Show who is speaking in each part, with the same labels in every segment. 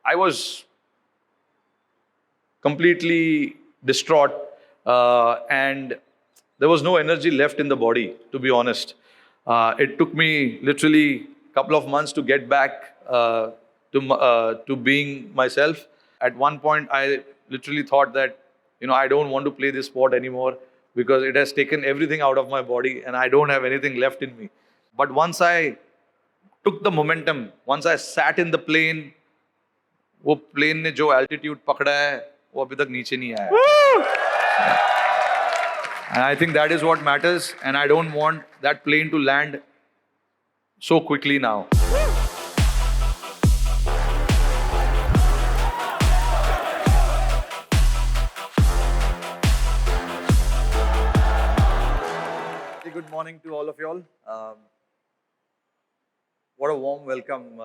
Speaker 1: I was completely distraught, and there was no energy left in the body, to be honest. It took me literally a couple of months to get back to being myself. At one point, I literally thought that, I don't want to play this sport anymore because it has taken everything out of my body and I don't have anything left in me. But once I took the momentum, once I sat in the plane, वो plane ने जो altitude पकड़ा है, वो अभी तक नीचे नहीं आया. And I think that is what matters, and I don't want that plane to land so quickly now. Good morning to all of you all. What a warm welcome.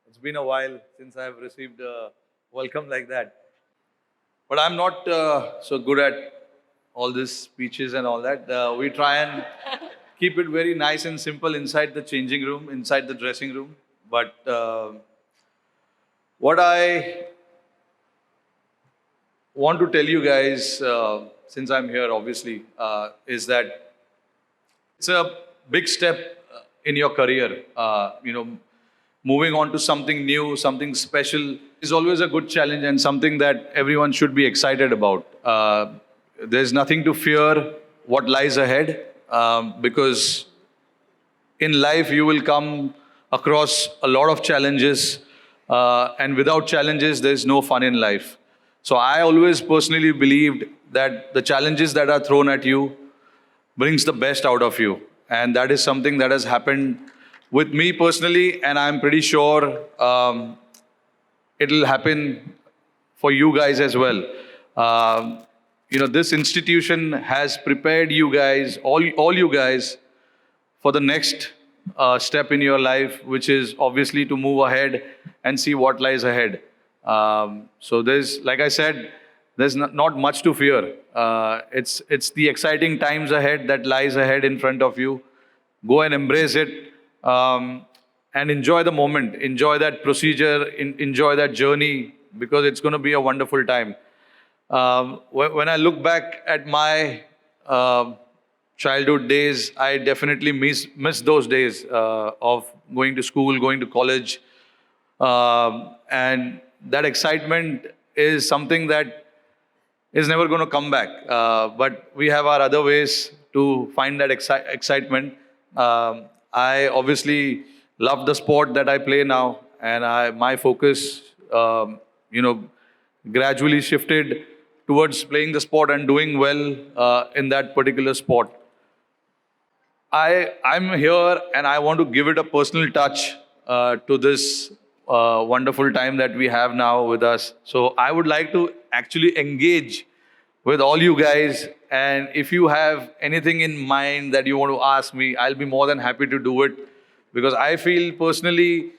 Speaker 1: It's been a while since I've received a welcome like that. But I'm not so good at all these speeches and all that. We try and keep it very nice and simple inside the changing room, inside the dressing room. But what I want to tell you guys, since I'm here, obviously, is that it's a big step in your career. Moving on to something new, something special is always a good challenge and something that everyone should be excited about. There's nothing to fear what lies ahead, because in life you will come across a lot of challenges, and without challenges there's no fun in life. So I always personally believed that the challenges that are thrown at you brings the best out of you, and that is something that has happened with me personally, and I'm pretty sure it'll happen for you guys as well. This institution has prepared you guys, all you guys, for the next step in your life, which is obviously to move ahead and see what lies ahead. So there's, like I said, there's not much to fear. It's the exciting times ahead that lies ahead in front of you. Go and embrace it, and enjoy the moment. Enjoy that procedure. Enjoy that journey, because it's going to be a wonderful time. When I look back at my childhood days, I definitely miss those days of going to school, going to college, and that excitement is something that is never going to come back. But we have our other ways to find that excitement. I obviously love the sport that I play now, and my focus, gradually shifted towards playing the sport and doing well in that particular sport. I'm here and I want to give it a personal touch to this wonderful time that we have now with us. So I would like to actually engage with all you guys, and if you have anything in mind that you want to ask me, I'll be more than happy to do it, because I feel personally,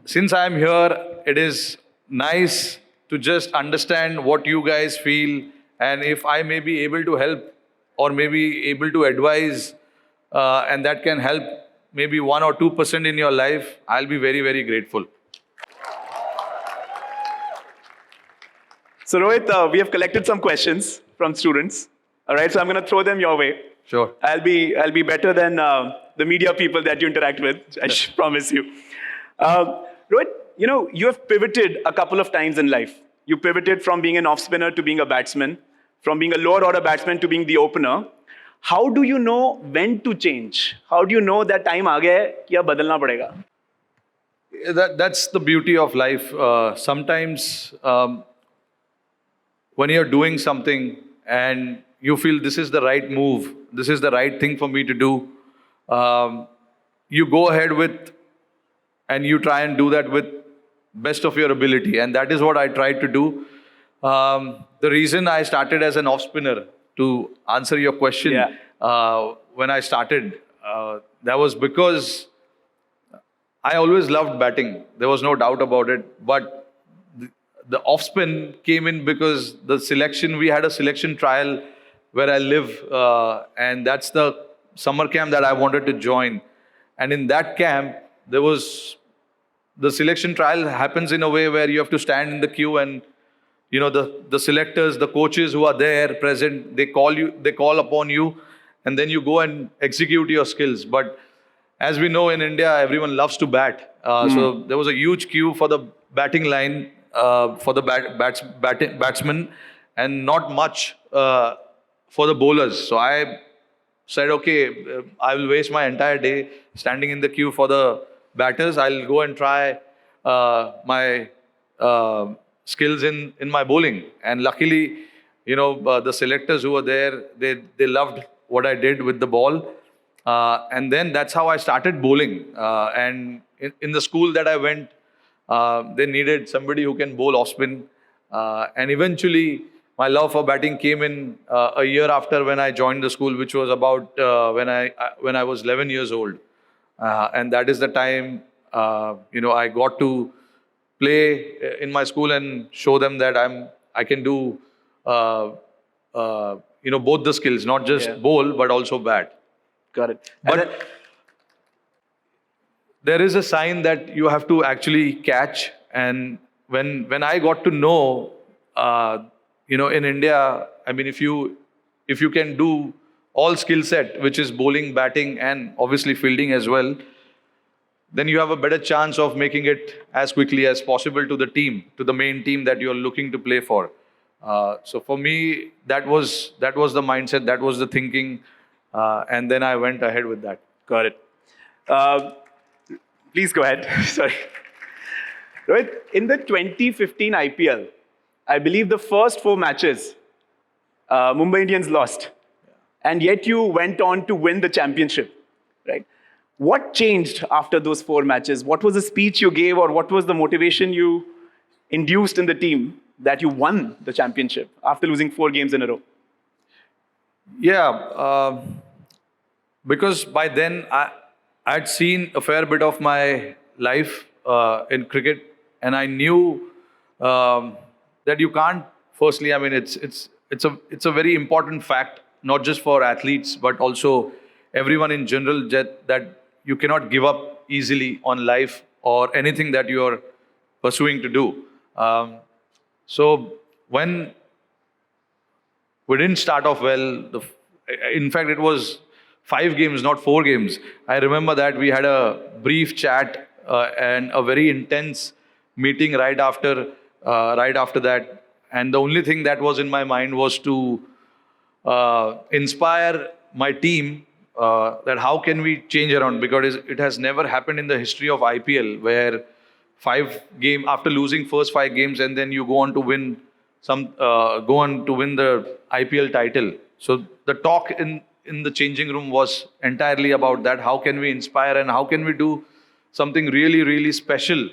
Speaker 1: since I'm here, it is nice to just understand what you guys feel, and if I may be able to help or maybe able to advise, and that can help maybe 1 or 2% in your life, I'll be very, very grateful.
Speaker 2: So Rohit, we have collected some questions from students. All right, so I'm going to throw them your way.
Speaker 1: Sure.
Speaker 2: I'll be better than the media people that you interact with. I promise you. Rohit, you have pivoted a couple of times in life. You pivoted from being an off spinner to being a batsman, from being a lower order batsman to being the opener. How do you know when to change? How do you know that time aa gaya hai ki ab badalna padega?
Speaker 1: That's the beauty of life. Sometimes when you're doing something and you feel this is the right move, this is the right thing for me to do, you go ahead with, and you try and do that with best of your ability. And that is what I tried to do. The reason I started as an off spinner, to answer your question, when I started, that was because I always loved batting. There was no doubt about it. But the off spin came in because we had a selection trial where I live, and that's the summer camp that I wanted to join. And in that camp, there was the selection trial happens in a way where you have to stand in the queue, and the selectors, the coaches who are there present, they call upon you, and then you go and execute your skills. But as we know, in India, everyone loves to bat. So there was a huge queue for the batting line, for the batsmen, and not much for the bowlers. So I said, okay, I will waste my entire day standing in the queue for the batters. I'll go and try my skills in my bowling. And luckily, the selectors who were there, they loved what I did with the ball. And then that's how I started bowling. And in the school that I went, they needed somebody who can bowl off spin. And eventually, my love for batting came in a year after when I joined the school, which was about when I was 11 years old. And that is the time, I got to play in my school and show them that I can do, both the skills, not just bowl, but also bat.
Speaker 2: Got it.
Speaker 1: But there is a sign that you have to actually catch. And when I got to know, in India, I mean, if you can do all skill set, which is bowling, batting, and obviously fielding as well, then you have a better chance of making it as quickly as possible to the team, to the main team that you're looking to play for. So for me, that was the mindset, that was the thinking, and then I went ahead with that.
Speaker 2: Got it. Please go ahead. Sorry. Rohit, in the 2015 IPL, I believe the first 4 matches, Mumbai Indians lost. And yet you went on to win the championship, right? What changed after those 4 matches? What was the speech you gave, or what was the motivation you induced in the team that you won the championship after losing 4 games in a row?
Speaker 1: Yeah, because by then I'd seen a fair bit of my life in cricket, and I knew that you can't. Firstly, I mean, it's a very important fact, not just for athletes but also everyone in general, that you cannot give up easily on life or anything that you are pursuing to do. So when we didn't start off well, in fact, it was 5 games, not 4 games. I remember that we had a brief chat and a very intense meeting right after that. And the only thing that was in my mind was to inspire my team that how can we change around, because it has never happened in the history of IPL where 5 game after losing first 5 games and then you go on to win the IPL title. So the talk in the changing room was entirely about that. How can we inspire and how can we do something really, really special,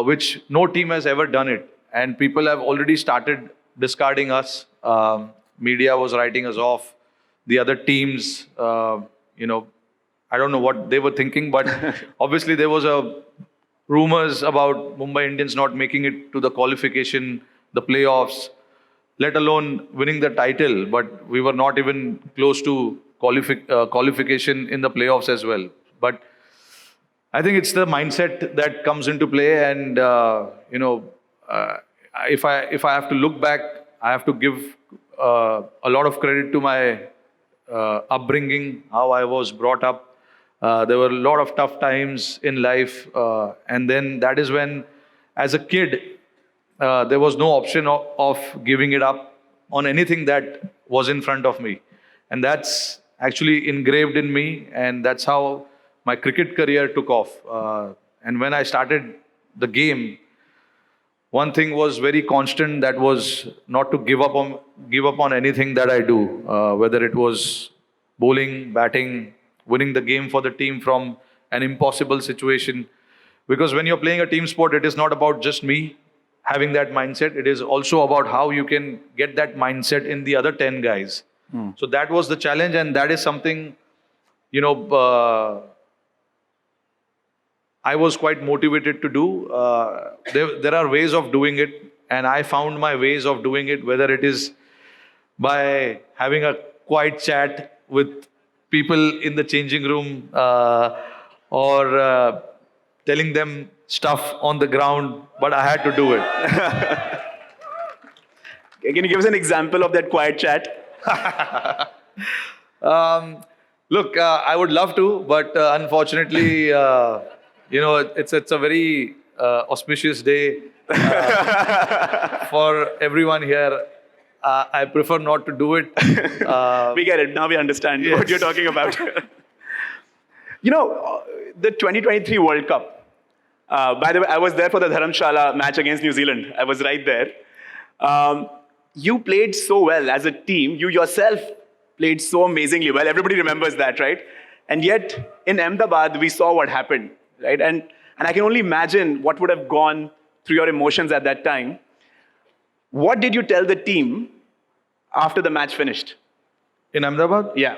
Speaker 1: which no team has ever done it. And people have already started discarding us. Media was writing us off. The other teams, I don't know what they were thinking, but obviously there was rumors about Mumbai Indians not making it to the qualification, the playoffs, let alone winning the title. But we were not even close to qualification in the playoffs as well. But I think it's the mindset that comes into play, and if I have to look back, I have to give a lot of credit to my upbringing, how I was brought up. There were a lot of tough times in life, and then that is when, as a kid, there was no option of giving it up on anything that was in front of me, and that's actually engraved in me, and that's how my cricket career took off. And when I started the game, one thing was very constant, that was not to give up on anything that I do, whether it was bowling, batting, winning the game for the team from an impossible situation. Because when you're playing a team sport, it is not about just me having that mindset. It is also about how you can get that mindset in the other 10 guys. So that was the challenge, and that is something, I was quite motivated to do. There are ways of doing it, and I found my ways of doing it, whether it is by having a quiet chat with people in the changing room, or telling them stuff on the ground, but I had to do it.
Speaker 2: Can you give us an example of that quiet chat?
Speaker 1: Look, I would love to, but unfortunately, it's a very auspicious day for everyone here. I prefer not to do it.
Speaker 2: We get it. Now we understand
Speaker 1: Yes.
Speaker 2: what you're talking about. The 2023 World Cup. By the way, I was there for the Dharamshala match against New Zealand. I was right there. You played so well as a team. You yourself played so amazingly well. Everybody remembers that, right? And yet, in Ahmedabad, we saw what happened, right? And I can only imagine what would have gone through your emotions at that time. What did you tell the team after the match finished?
Speaker 1: In Ahmedabad?
Speaker 2: Yeah.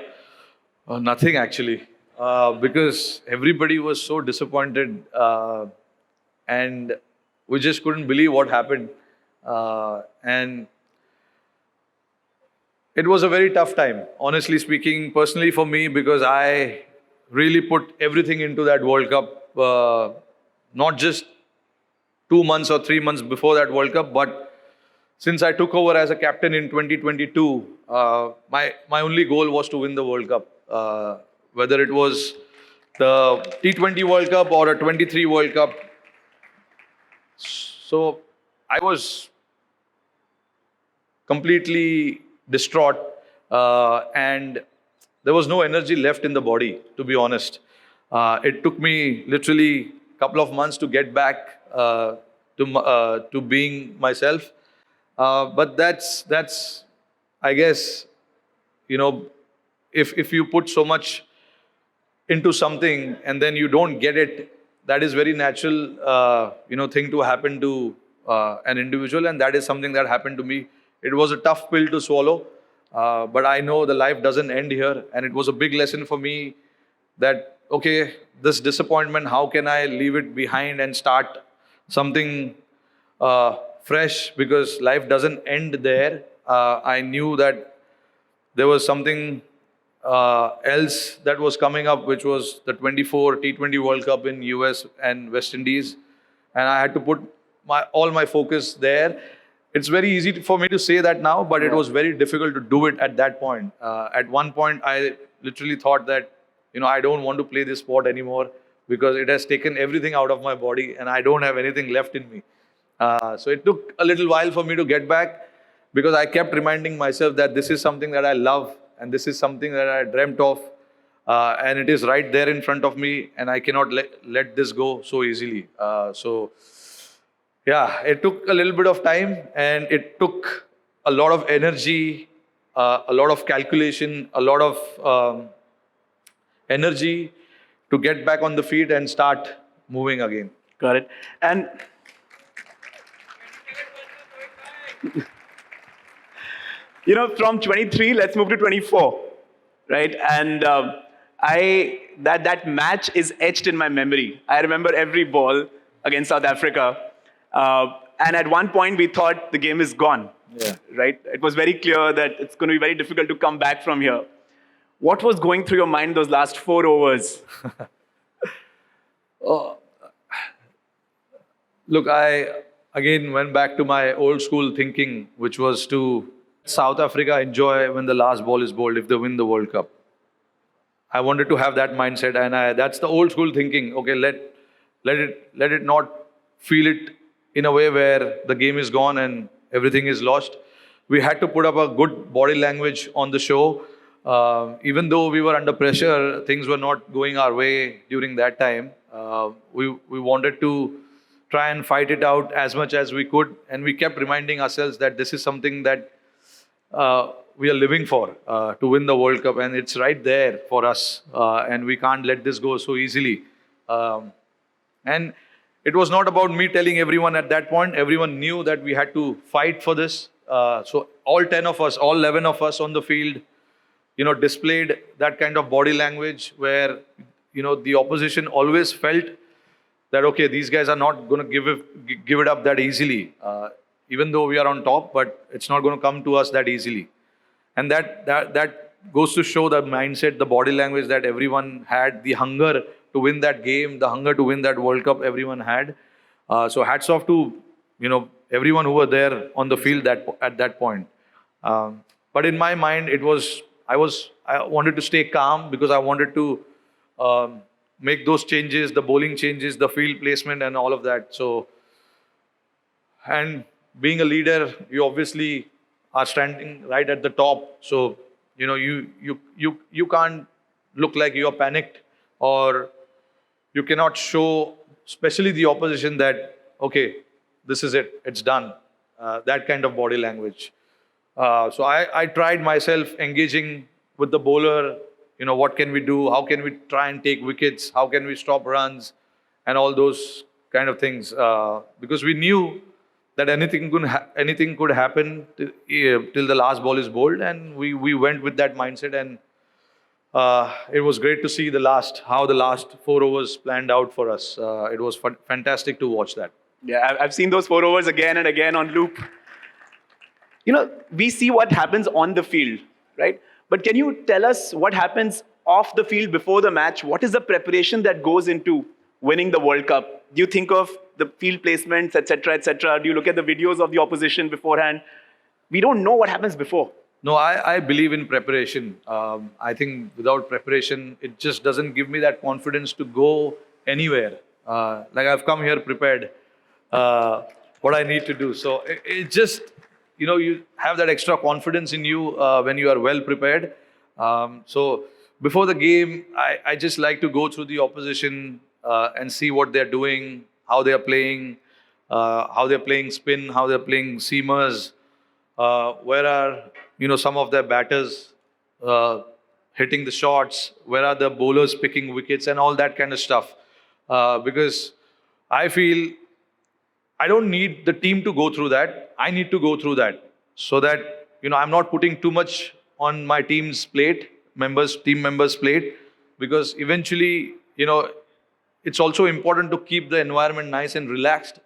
Speaker 1: Nothing actually, because everybody was so disappointed, and we just couldn't believe what happened. And it was a very tough time, honestly speaking, personally for me, because I really put everything into that World Cup, not just 2 months or 3 months before that World Cup, but since I took over as a captain in 2022, my only goal was to win the World Cup, whether it was the T20 World Cup or a 23 World Cup. So I was completely distraught, and there was no energy left in the body, to be honest. It took me literally a couple of months to get back to being myself. But that's I guess, if you put so much into something and then you don't get it, that is very natural, thing to happen to an individual, and that is something that happened to me. It was a tough pill to swallow, but I know the life doesn't end here, and it was a big lesson for me that, okay, this disappointment, how can I leave it behind and start something fresh, because life doesn't end there. I knew that there was something else that was coming up, which was the 24 T20 World Cup in US and West Indies, and I had to put all my focus there. It's very easy for me to say that now, but it was very difficult to do it at that point. At one point, I literally thought that, I don't want to play this sport anymore because it has taken everything out of my body and I don't have anything left in me. So it took a little while for me to get back, because I kept reminding myself that this is something that I love and this is something that I dreamt of, and it is right there in front of me, and I cannot let this go so easily. Yeah, it took a little bit of time, and it took a lot of energy, a lot of calculation, a lot of energy to get back on the feet and start moving again.
Speaker 2: Got it. And from 23, let's move to 24, right? And that match is etched in my memory. I remember every ball against South Africa. And at one point, we thought the game is gone, right? It was very clear that it's going to be very difficult to come back from here. What was going through your mind those last 4 overs?
Speaker 1: Look, I again went back to my old school thinking, which was to South Africa enjoy when the last ball is bowled if they win the World Cup. I wanted to have that mindset, and that's the old school thinking. Okay, let it not feel it in a way where the game is gone and everything is lost. We had to put up a good body language on the show. Even though we were under pressure, things were not going our way during that time. We wanted to try and fight it out as much as we could, and we kept reminding ourselves that this is something that we are living for, to win the World Cup, and it's right there for us, and we can't let this go so easily. And it was not about me telling everyone at that point. Everyone knew that we had to fight for this. So all 10 of us, all 11 of us on the field, displayed that kind of body language where, the opposition always felt that, okay, these guys are not going to give it up that easily, even though we are on top, but it's not going to come to us that easily. And that goes to show the mindset, the body language that everyone had, the hunger to win that game, the hunger to win that World Cup everyone had. So hats off to, everyone who were there on the field at that point. But in my mind, I wanted to stay calm because I wanted to make those changes, the bowling changes, the field placement, and all of that. So, and being a leader, you obviously are standing right at the top. So, you can't look like you're panicked, or you cannot show, especially the opposition, that okay, this is it, it's done. That kind of body language. So I tried myself engaging with the bowler. What can we do? How can we try and take wickets? How can we stop runs? And all those kind of things. Because we knew that anything could happen till the last ball is bowled, and we went with that mindset. And it was great to see how the last 4 overs planned out for us. It was fantastic to watch that.
Speaker 2: Yeah, I've seen those 4 overs again and again on loop. We see what happens on the field, right? But can you tell us what happens off the field before the match? What is the preparation that goes into winning the World Cup? Do you think of the field placements, etc., etc.? Do you look at the videos of the opposition beforehand? We don't know what happens before.
Speaker 1: No, I believe in preparation. I think without preparation, it just doesn't give me that confidence to go anywhere. Like I've come here prepared, what I need to do. So it just, you have that extra confidence in you when you are well prepared. So before the game, I just like to go through the opposition and see what they're doing, how they're playing spin, how they're playing seamers, where are some of their batters hitting the shots, where are the bowlers picking wickets, and all that kind of stuff. Because I feel I don't need the team to go through that. I need to go through that so that I'm not putting too much on my team members' plate, because eventually it's also important to keep the environment nice and relaxed,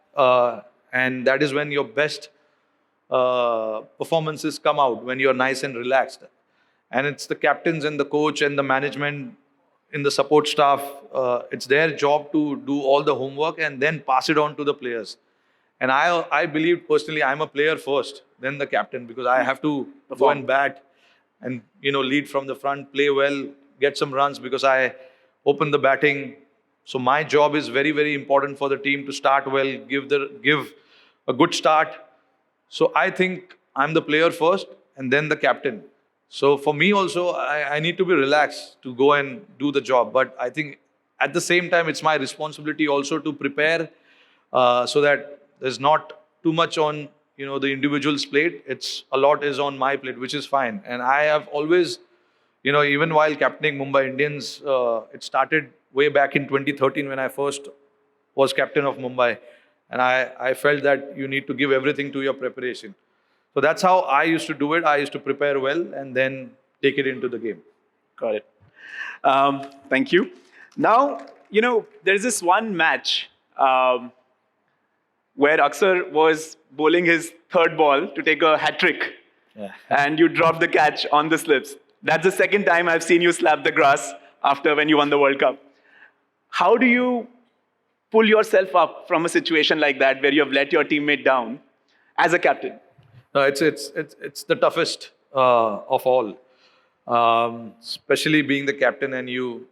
Speaker 1: and that is when your best performances come out, when you're nice and relaxed. And it's the captains and the coach and the management in the support staff, it's their job to do all the homework and then pass it on to the players. And I believe personally I'm a player first, then the captain, because I have to go and bat and lead from the front, play well, get some runs because I open the batting. So my job is very, very important for the team to start well, give a good start. So I think I'm the player first and then the captain. So for me also, I need to be relaxed to go and do the job. But I think at the same time, it's my responsibility also to prepare so that there's not too much on the individual's plate. A lot is on my plate, which is fine. And I have always, even while captaining Mumbai Indians, it started way back in 2013 when I first was captain of Mumbai. And I felt that you need to give everything to your preparation. So that's how I used to do it. I used to prepare well and then take it into the game.
Speaker 2: Got it. Thank you. Now, there's this one match where Aksar was bowling his third ball to take a hat-trick. Yeah. And you dropped the catch on the slips. That's the second time I've seen you slap the grass after when you won the World Cup. How do you pull yourself up from a situation like that where you have let your teammate down as a captain?
Speaker 1: No, it's the toughest of all, especially being the captain and you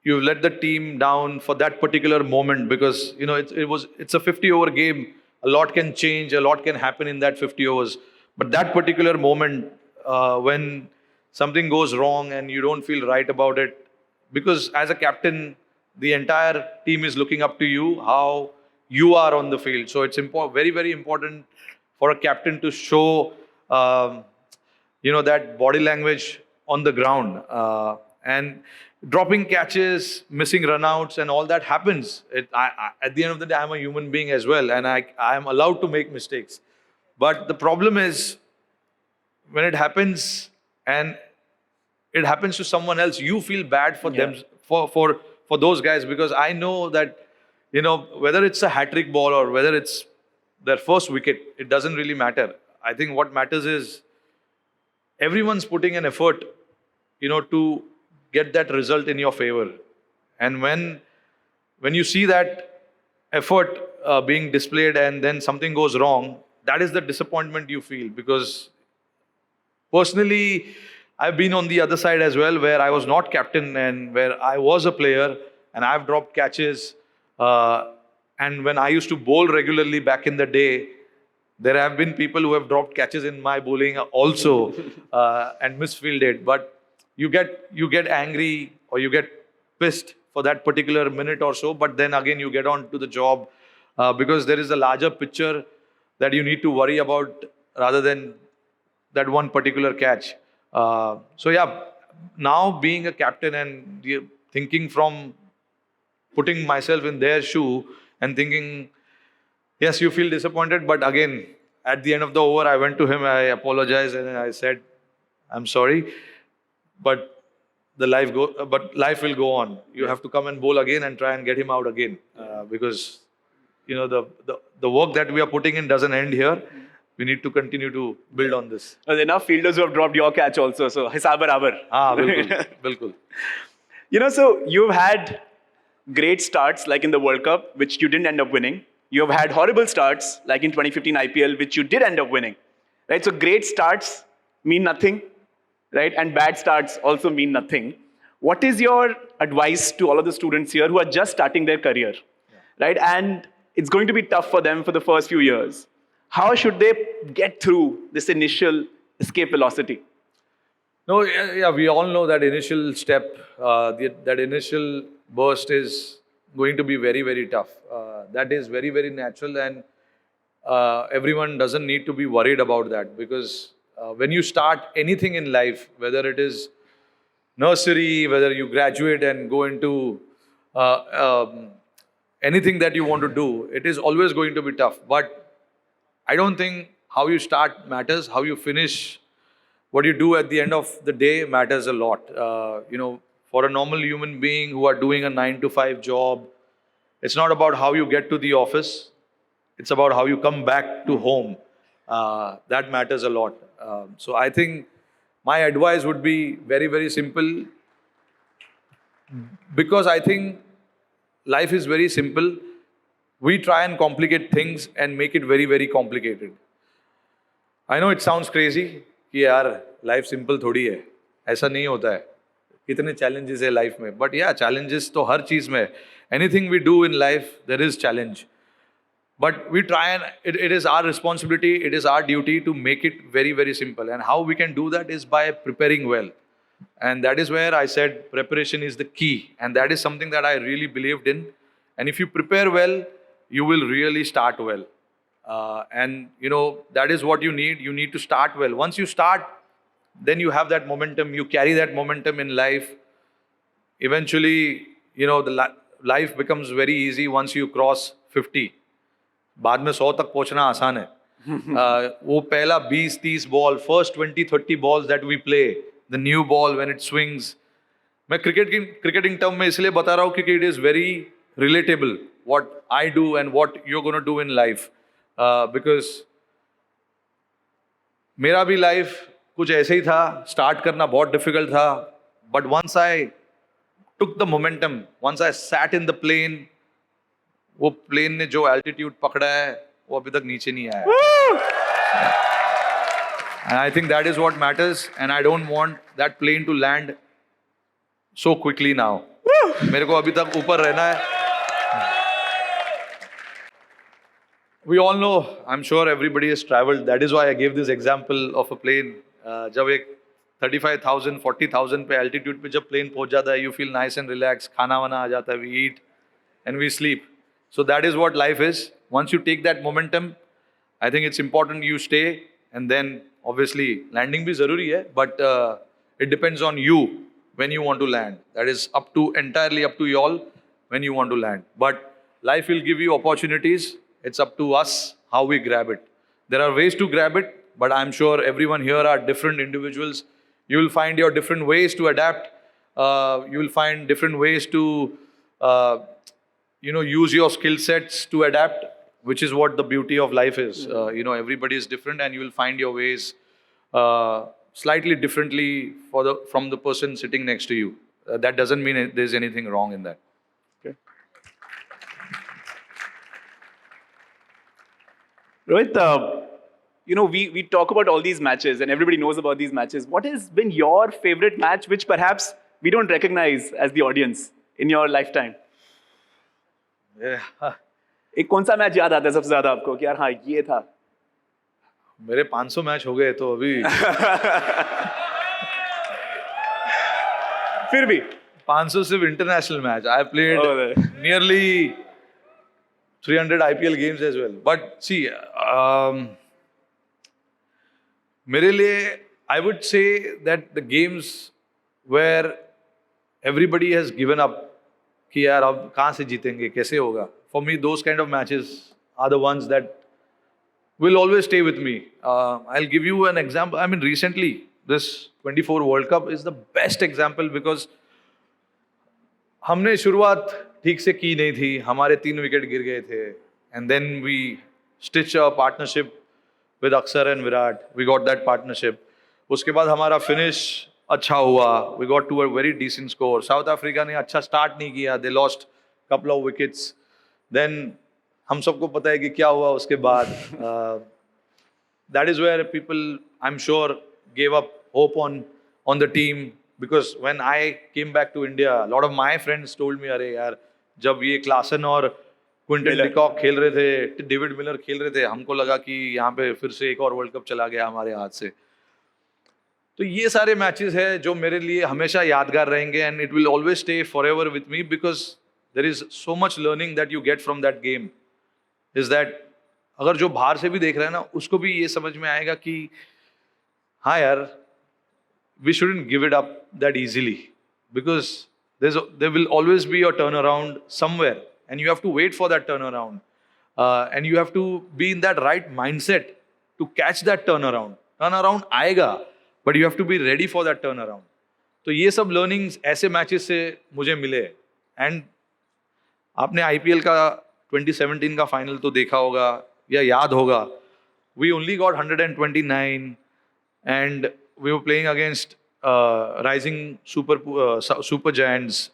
Speaker 1: let the team down for that particular moment, because it's a 50-over game. A lot can change, a lot can happen in that 50 overs. But that particular moment when something goes wrong and you don't feel right about it, because as a captain, the entire team is looking up to you, how you are on the field. So it's very, very important for a captain to show, that body language on the ground. And dropping catches, missing runouts, and all that happens. At the end of the day, I'm a human being as well, and I am allowed to make mistakes. But the problem is, when it happens and it happens to someone else, you feel bad for them, for those guys, because I know that whether it's a hat-trick ball or whether it's their first wicket, it doesn't really matter. I think what matters is everyone's putting an effort, to get that result in your favor. And when you see that effort being displayed and then something goes wrong, that is the disappointment you feel. Because personally, I've been on the other side as well, where I was not captain and where I was a player and I've dropped catches. And when I used to bowl regularly back in the day, there have been people who have dropped catches in my bowling also and misfielded. But you get angry or you get pissed for that particular minute or so. But then again, you get on to the job because there is a larger picture that you need to worry about rather than that one particular catch. So yeah, now being a captain and thinking from putting myself in their shoe and thinking, yes, you feel disappointed, but again, at the end of the over, I went to him, I apologized, and I said, I'm sorry, but but life will go on. You have to come and bowl again and try and get him out again, because the work that we are putting in doesn't end here. We need to continue to build on this.
Speaker 2: There's enough fielders who have dropped your catch also, so hisab barabar.
Speaker 1: Bilkul, bilkul.
Speaker 2: So you've had great starts like in the World Cup, which you didn't end up winning. You have had horrible starts like in 2015 IPL, which you did end up winning. Right? So great starts mean nothing, right? And bad starts also mean nothing. What is your advice to all of the students here who are just starting their career, right? And it's going to be tough for them for the first few years. How should they get through this initial escape velocity?
Speaker 1: No, yeah, we all know that initial step, that initial burst is going to be very, very tough. That is very, very natural, and everyone doesn't need to be worried about that, because when you start anything in life, whether it is nursery, whether you graduate and go into anything that you want to do, it is always going to be tough. But I don't think how you start matters. How you finish, what you do at the end of the day matters a lot. For a normal human being who are doing a 9 to 5 job, it's not about how you get to the office. It's about how you come back to home. That matters a lot. So I think my advice would be very, very simple, because I think life is very simple. We try and complicate things and make it very, very complicated. I know it sounds crazy कि यार life simple थोड़ी है, ऐसा नहीं होता है. कितने challenges है life में, but yeah, challenges तो हर चीज में. Anything we do in life, there is challenge. But we try and it is our responsibility, it is our duty to make it very, very simple. And how we can do that is by preparing well. And that is where I said preparation is the key. And that is something that I really believed in. And if you prepare well, you will really start well. That is what you need. You need to start well. Once you start, then you have that momentum. You carry that momentum in life. Eventually, life becomes very easy once you cross 50. बाद में 100 तक पहुंचना आसान है. वो पहला 20-30 ball, first 20-30 balls that we play, the new ball when it swings. मैं cricketing term में इसलिए बता रहा हूँ क्योंकि it is very relatable what I do and what you're going to do in life, because मेरा भी लाइफ कुछ ऐसे ही था. स्टार्ट करना बहुत डिफिकल्ट था, but once I took the momentum, once I sat in the plane, वो plane ने जो एल्टीट्यूड पकड़ा है वो अभी तक नीचे नहीं आया. And I think that is what matters, and I don't want that plane to land so quickly now. मेरे को अभी तक ऊपर रहना है. We all know, I'm sure everybody has traveled. That is why I gave this example of a plane. जब एक 35,000, 40,000 पे altitude पे जब plane पहुंच जाता है, you feel nice and relaxed. खाना वाना आ जाता है, we eat and we sleep. So that is what life is. Once you take that momentum, I think it's important you stay, and then obviously landing bhi zaruri hai, but it depends on you when you want to land. That is entirely up to you all when you want to land. But life will give you opportunities. It's up to us how we grab it. There are ways to grab it, but I'm sure everyone here are different individuals. You will find your different ways to adapt. You will find different ways to use your skill sets to adapt, which is what the beauty of life is. Everybody is different, and you will find your ways slightly differently from the person sitting next to you. that doesn't mean there's anything wrong in that.
Speaker 2: Okay. Rohit, we talk about all these matches and everybody knows about these matches. What has been your favorite match which perhaps we don't recognize as the audience in your lifetime?
Speaker 1: Yeah.
Speaker 2: एक कौन सा match याद आता है सबसे ज्यादा आपको कि यार हाँ ये था?
Speaker 1: मेरे 500 मैच हो गए तो अभी
Speaker 2: फिर भी
Speaker 1: 500 सिर्फ international match. I played nearly 300 IPL games as well. But see, मेरे लिए I would say that the games where everybody has given up कि यार अब कहाँ से जीतेंगे, कैसे होगा. For me, those kind of matches are the ones that will always stay with me. I'll give you an example. I mean, recently, this 24 World Cup is the best example because हमने शुरुआत ठीक से की नहीं थी. हमारे 3 wicket गिर गए थे. And then we stitched a partnership with Aksar and Virat. We got that partnership. उसके बाद हमारा finish अच्छा हुआ. We got to a very decent score. South Africa ने अच्छा start नहीं किया. They lost couple of wickets. Then हम सबको पता है कि क्या हुआ उसके बाद. That is where people, I'm sure, gave up hope on the team because when I came back to India, a lot of my friends told me, अरे यार जब ये क्लासन और क्विंटन डिकॉक खेल रहे थे, डेविड मिलर खेल रहे थे, हमको लगा कि यहाँ पे फिर से एक और वर्ल्ड कप चला गया हमारे हाथ से. तो ये सारे मैचेस है जो मेरे लिए हमेशा यादगार रहेंगे and it will always stay forever with me because there is so much learning that you get from that game. Is that अगर जो बाहर से भी देख रहा है ना उसको भी ये समझ में आएगा कि हाँ यार we shouldn't give it up that easily because there will always be a turnaround somewhere and you have to wait for that turnaround and you have to be in that right mindset to catch that turnaround. Turnaround आएगा but you have to be ready for that turnaround. तो ये सब learnings ऐसे matches से मुझे मिले. And आपने IPL का 2017 का फाइनल तो देखा होगा या याद होगा. We only got 129 and we were playing against rising super giants.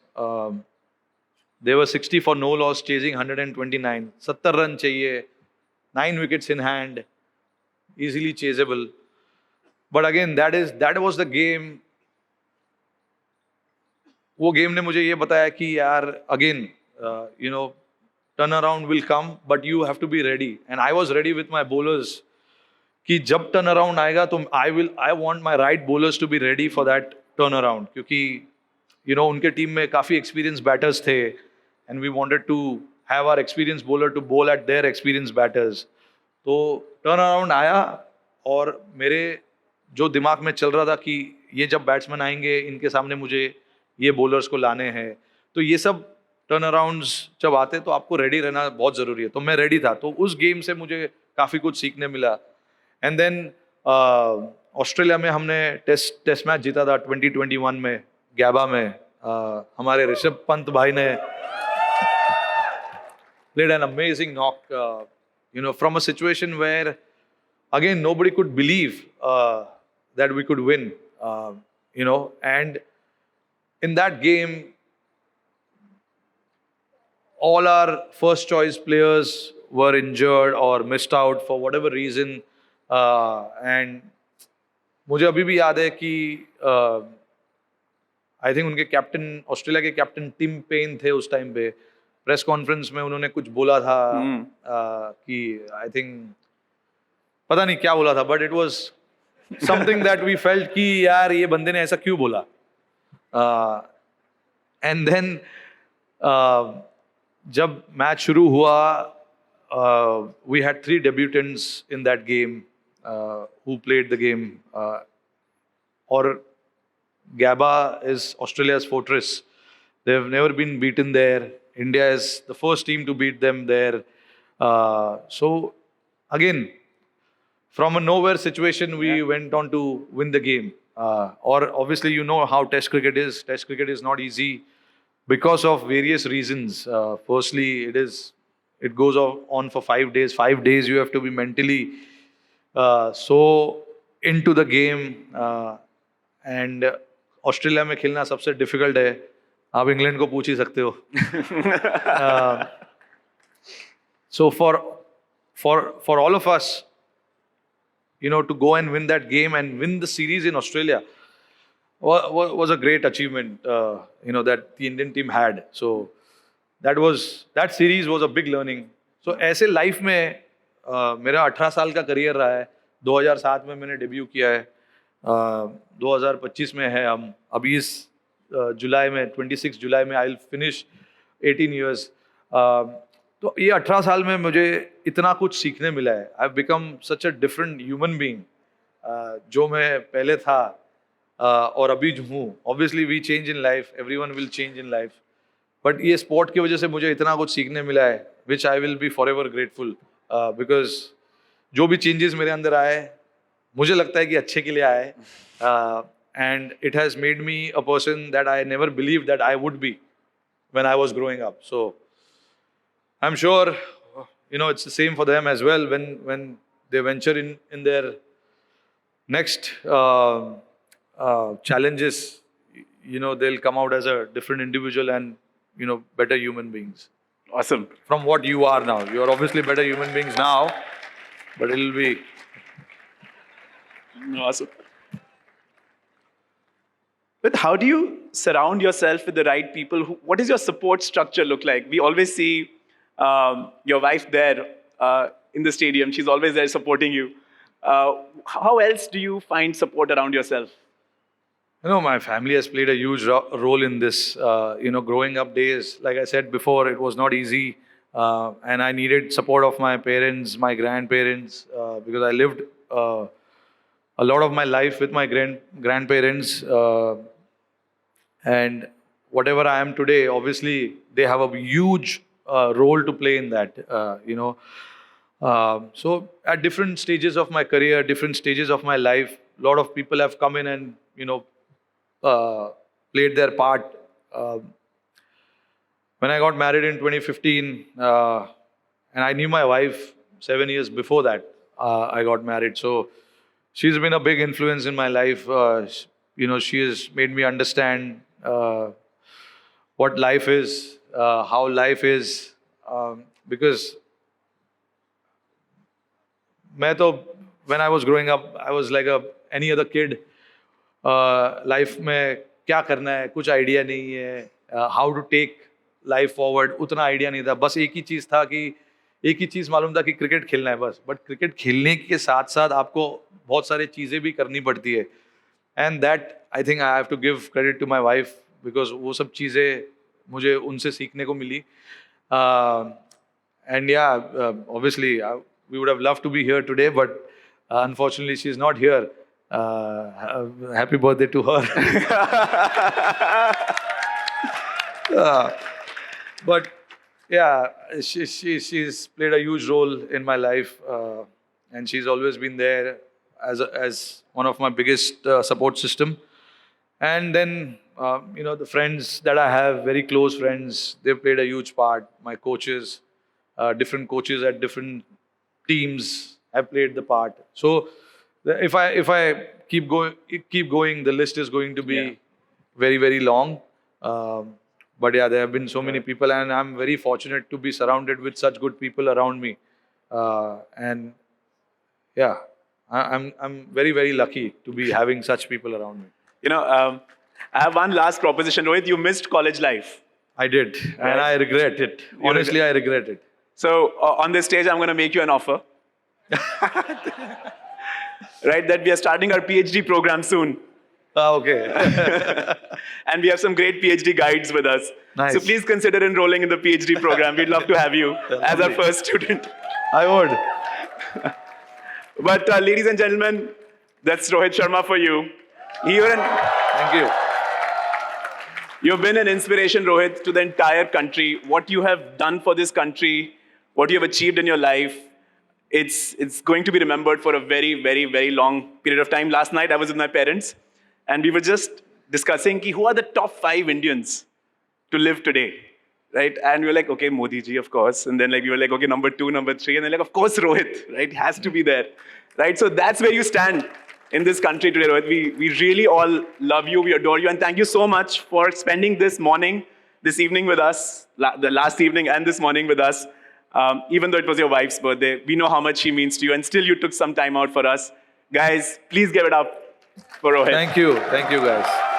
Speaker 1: They were 60 for no loss chasing 129. 70 run चाहिए, 9 wickets in hand, easily chaseable. But again, that was the game. वो गेम ने मुझे ये बताया कि यार again, turnaround will come, but you have to be ready. And I was ready with my bowlers. कि जब turnaround आएगा तो I want my right bowlers to be ready for that turnaround. क्योंकि उनके टीम में काफी experienced batters थे, and we wanted to have our experienced bowler to bowl at their experienced batters. तो turnaround आया और मेरे जो दिमाग में चल रहा था कि ये जब बैट्समैन आएंगे इनके सामने मुझे ये बॉलर्स को लाने हैं. तो ये सब टर्न अराउंड्स जब आते तो आपको रेडी रहना बहुत ज़रूरी है. तो मैं रेडी था. तो उस गेम से मुझे काफ़ी कुछ सीखने मिला. एंड देन ऑस्ट्रेलिया में हमने टेस्ट मैच जीता था 2021 में गैबा में. हमारे ऋषभ पंत भाई ने played an amazing knock, from a situation where, again, nobody could believe that we could win, and in that game, all our first choice players were injured or missed out for whatever reason, and मुझे अभी भी याद है कि I think उनके captain, Australia के captain Tim Paine थे उस टाइम पे. प्रेस कॉन्फ्रेंस में उन्होंने कुछ बोला था कि आई थिंक पता नहीं क्या बोला था, but it was something that we felt कि यार ये बंदे ने ऐसा क्यों बोला. एंड देन जब मैच शुरू हुआ, we had 3 debutantes in that game who played the game, or Gabba is Australia's fortress. They have never been beaten there. India is the first team to beat them there. So again, from a nowhere situation, we went on to win the game. Or obviously, you know how Test cricket is. Test cricket is not easy because of various reasons. Firstly, it goes on for 5 days. 5 days you have to be mentally so into the game, and Australia में खेलना सबसे difficult है, आप England को पूछ ही सकते हो. So for all of us, to go and win that game and win the series in Australia was a great achievement, that the Indian team had. So that series was a big learning. So ऐसे life में मेरा 18 साल का career रहा है. 2007 में मैंने debut किया है, 2025 में है हम. अभी इस जुलाई में 26 जुलाई में आई विल फिनिश 18 years. तो ये 18 साल में मुझे इतना कुछ सीखने मिला है. I have become such a different human being. जो मैं पहले था और अभी जो हूँ. Obviously we change in life, everyone will change in life, but ये स्पोर्ट की वजह से मुझे इतना कुछ सीखने मिला है, which I will be forever grateful. Because जो भी चेंजेस मेरे अंदर आए, मुझे लगता है कि अच्छे के लिए आए. And it has made me a person that I never believe that I would be when I was growing up. So I'm sure, it's the same for them as well when they venture in their next challenges. They'll come out as a different individual and better human beings.
Speaker 2: Awesome.
Speaker 1: From what you are now, you are obviously better human beings now, but it'll be
Speaker 2: awesome. But how do you surround yourself with the right people? What does your support structure look like? We always see your wife there in the stadium. She's always there supporting you. How else do you find support around yourself?
Speaker 1: My family has played a huge role in this. Growing up days, like I said before, it was not easy. And I needed support of my parents, my grandparents, because I lived a lot of my life with my grandparents. And whatever I am today, obviously, they have a huge role to play in that, so at different stages of my career, different stages of my life, a lot of people have come in and played their part. When I got married in 2015, and I knew my wife 7 years before that, I got married. So she's been a big influence in my life. She has made me understand what life is, how life is, because when I was growing up, I was like any other kid. Life में क्या करना है कुछ idea नहीं है, how to take life forward उतना idea नहीं था. बस एक ही चीज़ था कि एक ही चीज़ मालूम था कि क्रिकेट खेलना है बस. बट क्रिकेट खेलने के साथ साथ आपको बहुत सारी चीज़ें भी करनी पड़ती है. And that I think I have to give credit to my wife, because वो सब चीज़ें मुझे उनसे सीखने को मिली. And yeah obviously we would have love to be here today, but unfortunately she is not here. Happy birthday to her. But yeah, she's played a huge role in my life, and she's always been there as one of my biggest support system. And then the friends that I have, very close friends, they've played a huge part. My coaches, different coaches at different teams have played the part. So if I keep going, the list is going to be very, very long. But yeah, there have been so many people, and I'm very fortunate to be surrounded with such good people around me. And yeah, I'm very, very lucky to be having such people around me.
Speaker 2: I have one last proposition, Rohit. You missed college life.
Speaker 1: I did, and I regret it. Honestly, I regret it.
Speaker 2: So on this stage, I'm going to make you an offer. Right, that we are starting our PhD program soon.
Speaker 1: Okay.
Speaker 2: And we have some great PhD guides with us.
Speaker 1: Nice.
Speaker 2: So please consider enrolling in the PhD program. We'd love to have you as our first student.
Speaker 1: I would.
Speaker 2: But ladies and gentlemen, that's Rohit Sharma for you.
Speaker 1: Thank you.
Speaker 2: You've been an inspiration, Rohit, to the entire country. What you have done for this country, what you have achieved in your life, it's going to be remembered for a very, very, very long period of time. Last night, I was with my parents, and we were just discussing who are the top 5 Indians to live today, right? And we were like, okay, Modi ji, of course. And then we were like, okay, number 2, number 3. And then of course, Rohit, right? Has to be there, right? So that's where you stand in this country today, Rohit. We really all love you, we adore you, and thank you so much for spending this morning, this evening with us, the last evening and this morning with us. Even though it was your wife's birthday, we know how much she means to you, and still you took some time out for us. Guys, please give it up for Rohit.
Speaker 1: Thank you, guys.